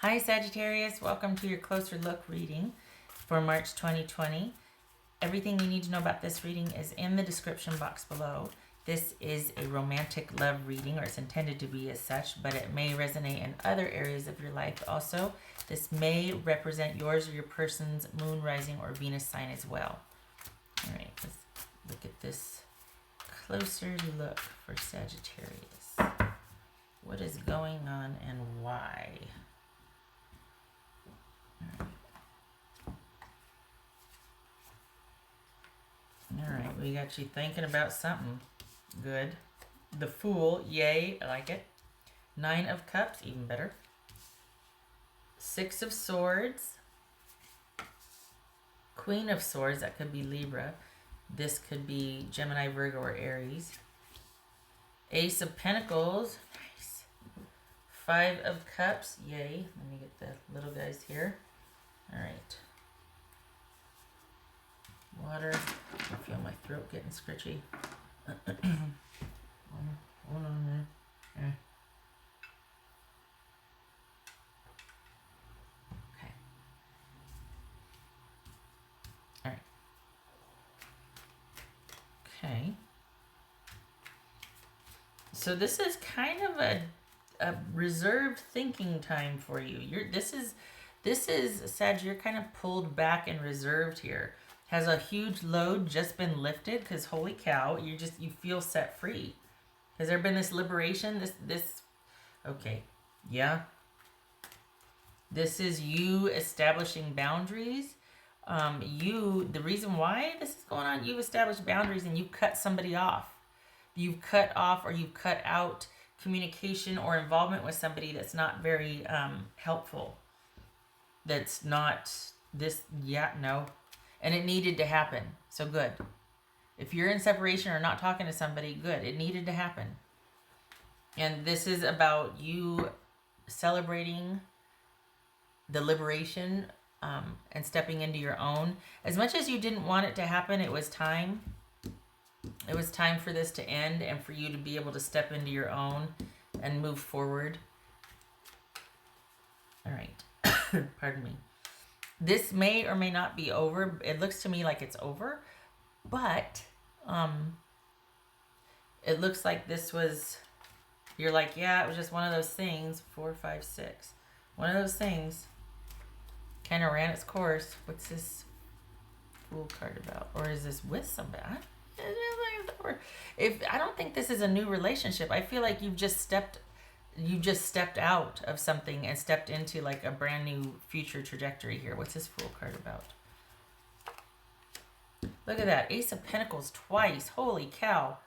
Hi Sagittarius, welcome to your closer look reading for March 2020. Everything you need to know about this reading is in the description box below. This is a romantic love reading, or it's intended to be as such, but it may resonate in other areas of your life also. This may represent yours or your person's moon, rising, or Venus sign as well. All right, let's look at this closer look for Sagittarius. What is going on and why? Alright, we got you thinking about something good. The Fool, yay, I like it. 9 of Cups, even better. 6 of Swords. Queen of Swords, that could be Libra. This could be Gemini, Virgo, or Aries. Ace of Pentacles, nice. 5 of Cups, yay. Let me get the little guys here. Alright. Water. I feel my throat getting scritchy. Hold on there. Yeah. Okay. All right. Okay. So this is kind of a reserved thinking time for you. This is Sag, you're kind of pulled back and reserved here. Has a huge load just been lifted? Because holy cow, you feel set free. Has there been this liberation? Okay, yeah. This is you establishing boundaries. The reason why this is going on, you've established boundaries and you cut somebody off. You've cut off or you've cut out communication or involvement with somebody that's not very helpful. That's not this, yeah, no. And it needed to happen. So good. If you're in separation or not talking to somebody, good. It needed to happen. And this is about you celebrating the liberation and stepping into your own. As much as you didn't want it to happen, it was time. It was time for this to end and for you to be able to step into your own and move forward. All right. Pardon me. This may or may not be over. It looks to me like it's over, but it looks like this was, you're like, yeah, it was just one of those things. 4, 5, 6. One of those things kind of ran its course. What's this Fool card about? Or is this with somebody? I don't think this is a new relationship. I feel like you just stepped out of something and stepped into like a brand new future trajectory here. What's this Fool card about? Look at that. Ace of Pentacles twice. Holy cow.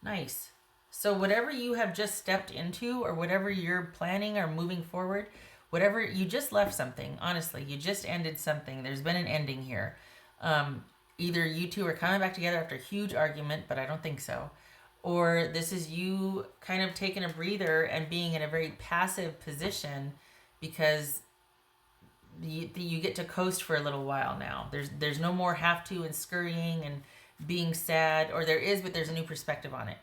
Nice. So whatever you have just stepped into or whatever you're planning or moving forward, whatever, you just left something. Honestly, you just ended something. There's been an ending here. Either you two are coming back together after a huge argument, but I don't think so. Or this is you kind of taking a breather and being in a very passive position because you get to coast for a little while now. There's no more have to and scurrying and being sad, or there is, but there's a new perspective on it.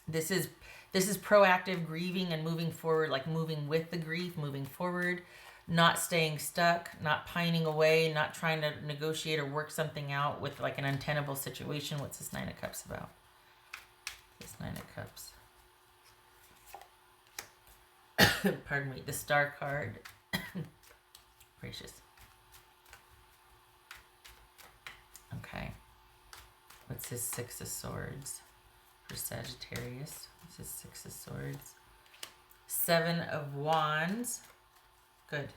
This is proactive grieving and moving forward, like moving with the grief, moving forward, not staying stuck, not pining away, not trying to negotiate or work something out with like an untenable situation. What's this 9 of Cups about? This 9 of Cups. Pardon me. The Star card. Gracious. Okay. What's his 6 of Swords for Sagittarius? What's his 6 of Swords? 7 of Wands. Good.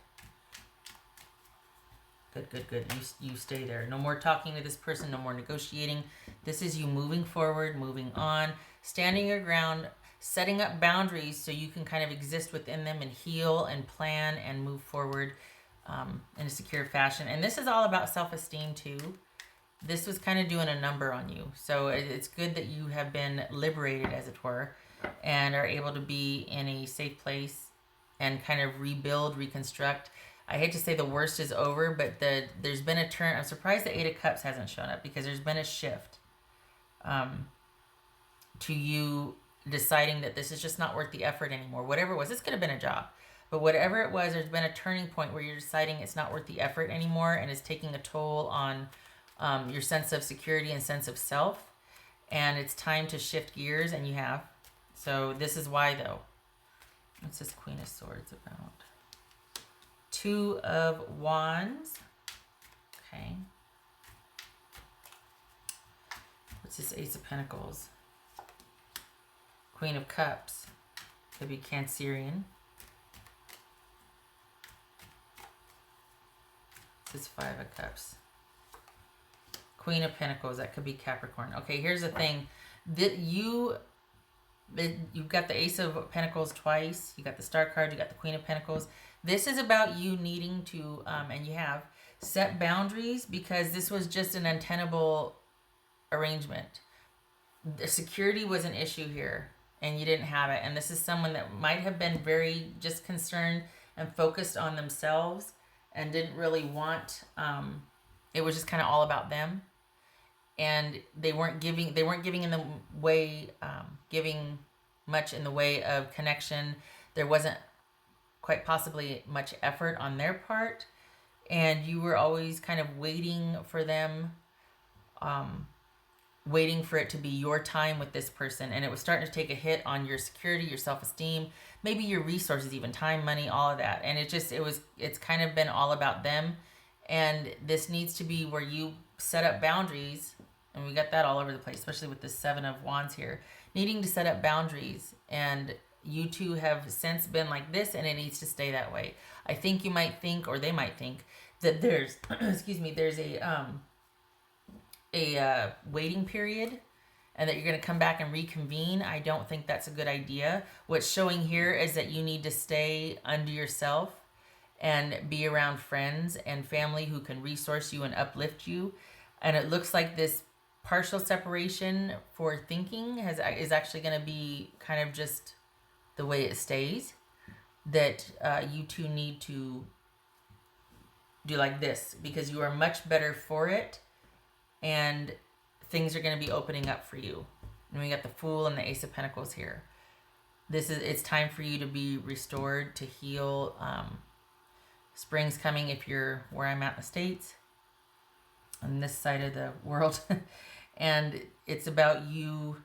Good. You stay there. No more talking to this person. No more negotiating. This is you moving forward, moving on, standing your ground, setting up boundaries so you can kind of exist within them and heal and plan and move forward in a secure fashion. And this is all about self-esteem too. This was kind of doing a number on you. So it's good that you have been liberated, as it were, and are able to be in a safe place and kind of rebuild, reconstruct. I hate to say the worst is over, but there's been a turn. I'm surprised the 8 of Cups hasn't shown up because there's been a shift to you deciding that this is just not worth the effort anymore. Whatever it was, this could have been a job. But whatever it was, there's been a turning point where you're deciding it's not worth the effort anymore, and it's taking a toll on your sense of security and sense of self. And it's time to shift gears, and you have. So this is why, though. What's this Queen of Swords about? Two of Wands. Okay. What's this Ace of Pentacles? Queen of Cups. Could be Cancerian. This is Five of Cups. Queen of Pentacles. That could be Capricorn. Okay, here's the thing. You've got the Ace of Pentacles twice. You got the Star card. You got the Queen of Pentacles. This is about you needing to, and you have, set boundaries, because this was just an untenable arrangement. The security was an issue here, and you didn't have it. And this is someone that might have been very just concerned and focused on themselves and didn't really want, it was just kind of all about them. And they weren't giving in the way, giving much in the way of connection. There wasn't quite possibly much effort on their part. And you were always kind of waiting for them, waiting for it to be your time with this person. And it was starting to take a hit on your security, your self-esteem, maybe your resources, even time, money, all of that. And it's kind of been all about them. And this needs to be where you set up boundaries. And we got that all over the place, especially with the Seven of Wands here. Needing to set up boundaries. And you two have since been like this, and it needs to stay that way. I think you might think, or they might think, that there's, excuse me, there's a waiting period, and that you're going to come back and reconvene. I don't think that's a good idea. What's showing here is that you need to stay under yourself and be around friends and family who can resource you and uplift you. And it looks like this partial separation for thinking is actually going to be kind of just the way it stays. That you two need to do like this, because you are much better for it, and things are going to be opening up for you. And we got the Fool and the Ace of Pentacles here. It's time for you to be restored, to heal. Spring's coming if you're where I'm at in the States, on this side of the world. And it's about you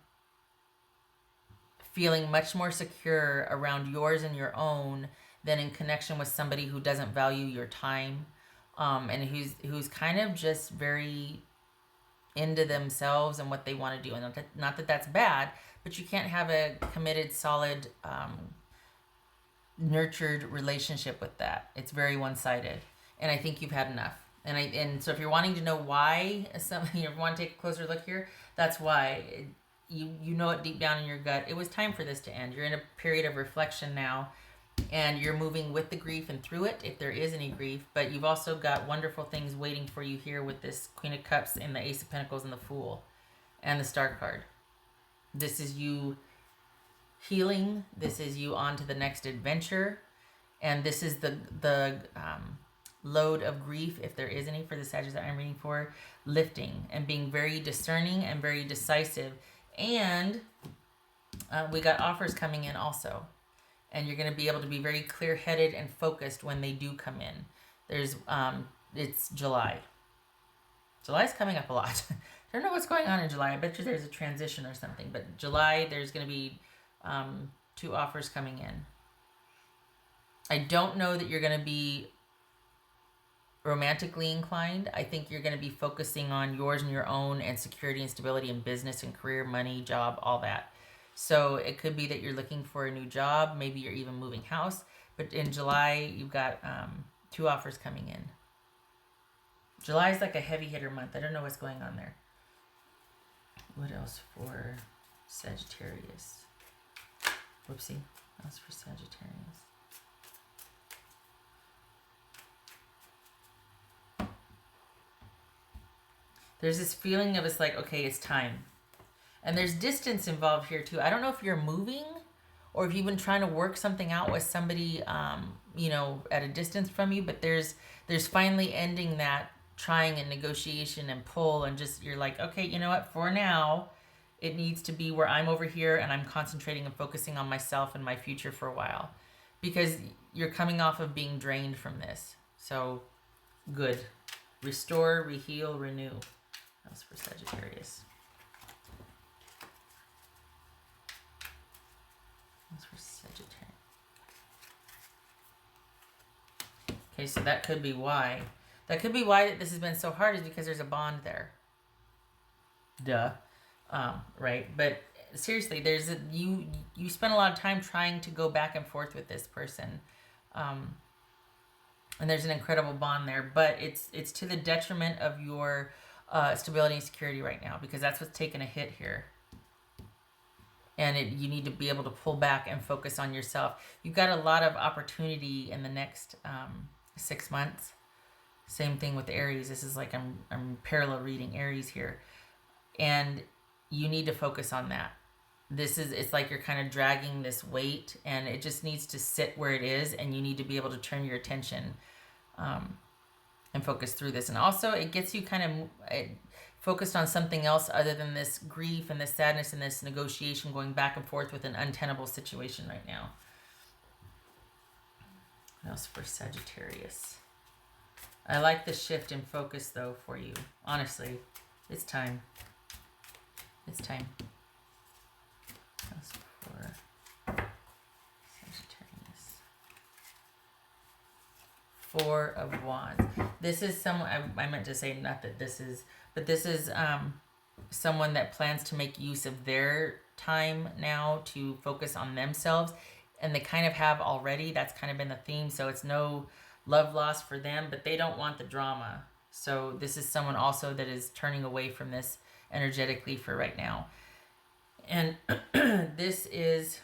feeling much more secure around yours and your own than in connection with somebody who doesn't value your time, and who's kind of just very into themselves and what they want to do. And not that that's bad, but you can't have a committed, solid, nurtured relationship with that. It's very one-sided, and I think you've had enough. And so if you're wanting to know why, you want to take a closer look here, that's why. You know it deep down in your gut. It was time for this to end. You're in a period of reflection now, and you're moving with the grief and through it, if there is any grief. But you've also got wonderful things waiting for you here with this Queen of Cups and the Ace of Pentacles and the Fool and the Star card. This is you healing. This is you on to the next adventure. And this is the load of grief, if there is any, for the Sagittarius that I'm reading for, lifting and being very discerning and very decisive. And we got offers coming in also. And you're going to be able to be very clear-headed and focused when they do come in. There's, it's July. July's coming up a lot. I don't know what's going on in July. I bet you there's a transition or something. But July, there's going to be 2 offers coming in. I don't know that you're going to be romantically inclined. I think you're going to be focusing on yours and your own, and security and stability in business and career, money, job, all that. So it could be that you're looking for a new job. Maybe you're even moving house. But in July, you've got 2 offers coming in. July is like a heavy hitter month. I don't know what's going on there. What else for Sagittarius? Whoopsie. What else for Sagittarius? There's this feeling of, it's like, okay, it's time. And there's distance involved here too. I don't know if you're moving or if you've been trying to work something out with somebody, at a distance from you, but there's finally ending that trying and negotiation and pull, and just, you're like, okay, you know what, for now, it needs to be where I'm over here and I'm concentrating and focusing on myself and my future for a while. Because you're coming off of being drained from this. So good. Restore, reheal, renew. That's for Sagittarius. That's for Sagittarius. Okay, so that could be why. That could be why this has been so hard, is because there's a bond there. Duh. Right? But seriously, you spend a lot of time trying to go back and forth with this person. And there's an incredible bond there, but it's to the detriment of your stability and security right now, because that's what's taking a hit here. And you need to be able to pull back and focus on yourself. You've got a lot of opportunity in the next 6 months. Same thing with Aries. This is like I'm parallel reading Aries here. And you need to focus on that. It's like you're kind of dragging this weight, and it just needs to sit where it is, and you need to be able to turn your attention and focus through this. And also it gets you kind of focused on something else other than this grief and this sadness and this negotiation going back and forth with an untenable situation right now. What else for Sagittarius? I like the shift in focus though for you. Honestly, it's time. It's time. That's for Sagittarius. 4 of Wands. This is someone, I meant to say not that this is, but this is someone that plans to make use of their time now to focus on themselves. And they kind of have already. That's kind of been the theme. So it's no love lost for them, but they don't want the drama. So this is someone also that is turning away from this energetically for right now. And this is,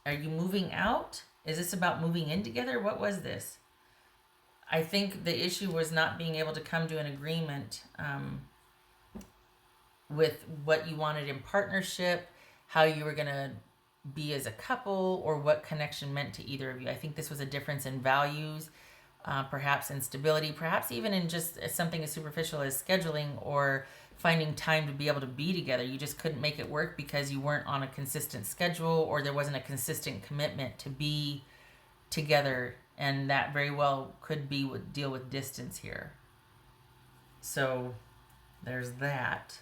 are you moving out? Is this about moving in together? What was this? I think the issue was not being able to come to an agreement with what you wanted in partnership, how you were going to be as a couple, or what connection meant to either of you. I think this was a difference in values, perhaps in stability, perhaps even in just something as superficial as scheduling or finding time to be able to be together. You just couldn't make it work because you weren't on a consistent schedule, or there wasn't a consistent commitment to be together. And that very well could be deal with distance here. So there's that.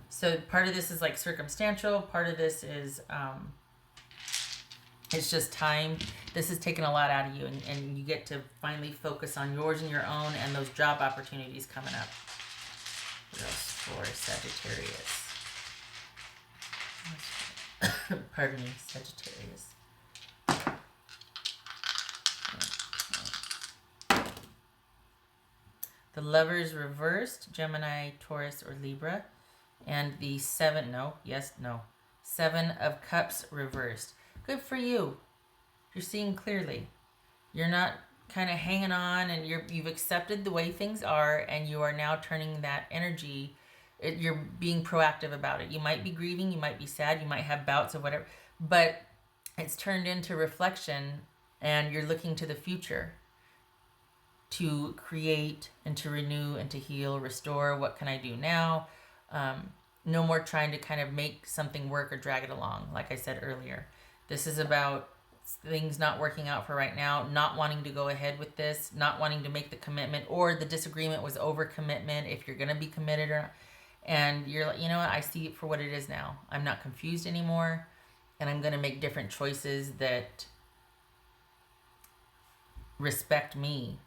So part of this is like circumstantial. Part of this is it's just time. This is taking a lot out of you, and you get to finally focus on yours and your own and those job opportunities coming up. What else for Sagittarius? Pardon me, Sagittarius. The Lovers reversed, Gemini, Taurus, or Libra. And the 7 of Cups reversed. Good for you. You're seeing clearly. You're not kind of hanging on, and you've accepted the way things are, and you are now turning that energy. You're being proactive about it. You might be grieving, you might be sad, you might have bouts of whatever, but it's turned into reflection, and you're looking to the future to create and to renew and to heal, restore. What can I do now? No more trying to kind of make something work or drag it along. Like I said earlier, this is about things not working out for right now, not wanting to go ahead with this, not wanting to make the commitment, or the disagreement was over commitment, if you're going to be committed or not. And you're like, you know what? I see it for what it is now. I'm not confused anymore, and I'm going to make different choices that respect me.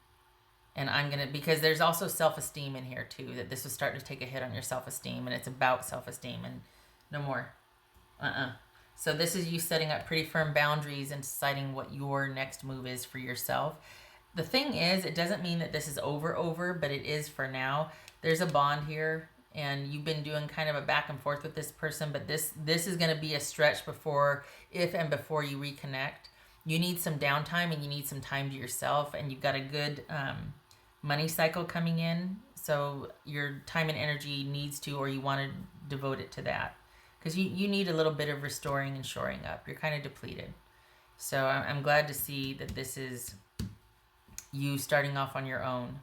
And I'm going to, because there's also self-esteem in here too, that this was starting to take a hit on your self-esteem, and it's about self-esteem, and no more. So this is you setting up pretty firm boundaries and deciding what your next move is for yourself. The thing is, it doesn't mean that this is over, but it is for now. There's a bond here, and you've been doing kind of a back and forth with this person, but this is going to be a stretch before you reconnect. You need some downtime, and you need some time to yourself, and you've got a good money cycle coming in, so your time and energy needs to, or you want to devote it to that, because you need a little bit of restoring and shoring up. You're kind of depleted. So I'm glad to see that this is you starting off on your own,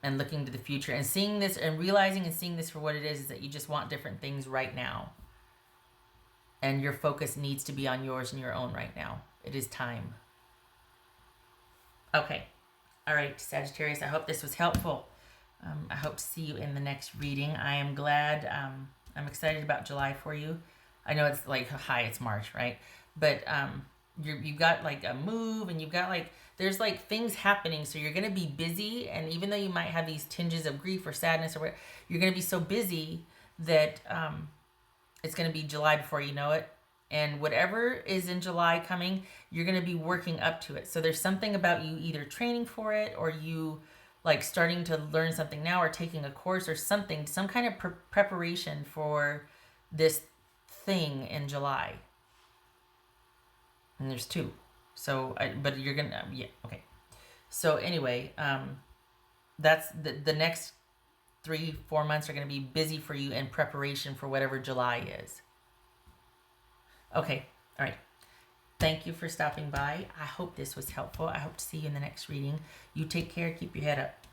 and looking to the future and seeing this and realizing and seeing this for what it is that you just want different things right now, and your focus needs to be on yours and your own right now. It is time. Okay. All right, Sagittarius, I hope this was helpful. I hope to see you in the next reading. I am glad. I'm excited about July for you. I know it's like, hi, it's March, right? But you've got like a move, and you've got like, there's like things happening. So you're going to be busy. And even though you might have these tinges of grief or sadness or whatever, you're going to be so busy that it's going to be July before you know it. And whatever is in July coming, you're going to be working up to it. So there's something about you either training for it, or you like starting to learn something now, or taking a course or something, some kind of preparation for this thing in July. And there's two. So, but you're going to, yeah, okay. So anyway, that's the next 3-4 months are going to be busy for you in preparation for whatever July is. Okay, all right. Thank you for stopping by. I hope this was helpful. I hope to see you in the next reading. You take care. Keep your head up.